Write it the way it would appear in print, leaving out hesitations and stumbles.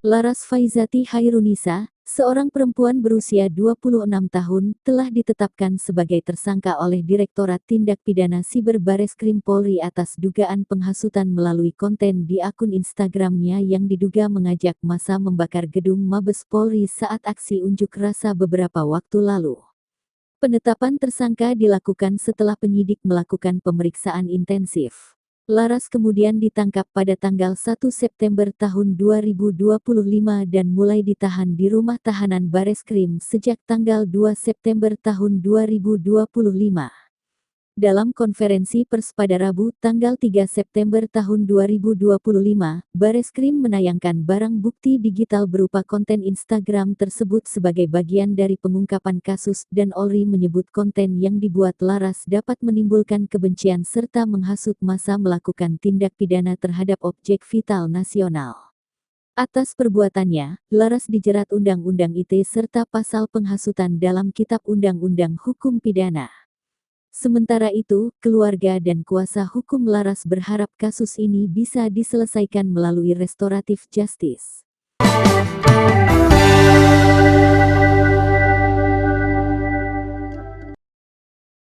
Laras Faizati Hairunisa, seorang perempuan berusia 26 tahun, telah ditetapkan sebagai tersangka oleh Direktorat Tindak Pidana Siber Bareskrim Polri atas dugaan penghasutan melalui konten di akun Instagramnya yang diduga mengajak massa membakar gedung Mabes Polri saat aksi unjuk rasa beberapa waktu lalu. Penetapan tersangka dilakukan setelah penyidik melakukan pemeriksaan intensif. Laras kemudian ditangkap pada tanggal 1 September tahun 2025 dan mulai ditahan di rumah tahanan Bareskrim sejak tanggal 2 September tahun 2025. Dalam konferensi pers pada Rabu, tanggal 3 September tahun 2025, Bareskrim menayangkan barang bukti digital berupa konten Instagram tersebut sebagai bagian dari pengungkapan kasus dan Polri menyebut konten yang dibuat Laras dapat menimbulkan kebencian serta menghasut massa melakukan tindak pidana terhadap objek vital nasional. Atas perbuatannya, Laras dijerat Undang-Undang ITE serta pasal penghasutan dalam Kitab Undang-Undang Hukum Pidana. Sementara itu, keluarga dan kuasa hukum Laras berharap kasus ini bisa diselesaikan melalui restoratif justice.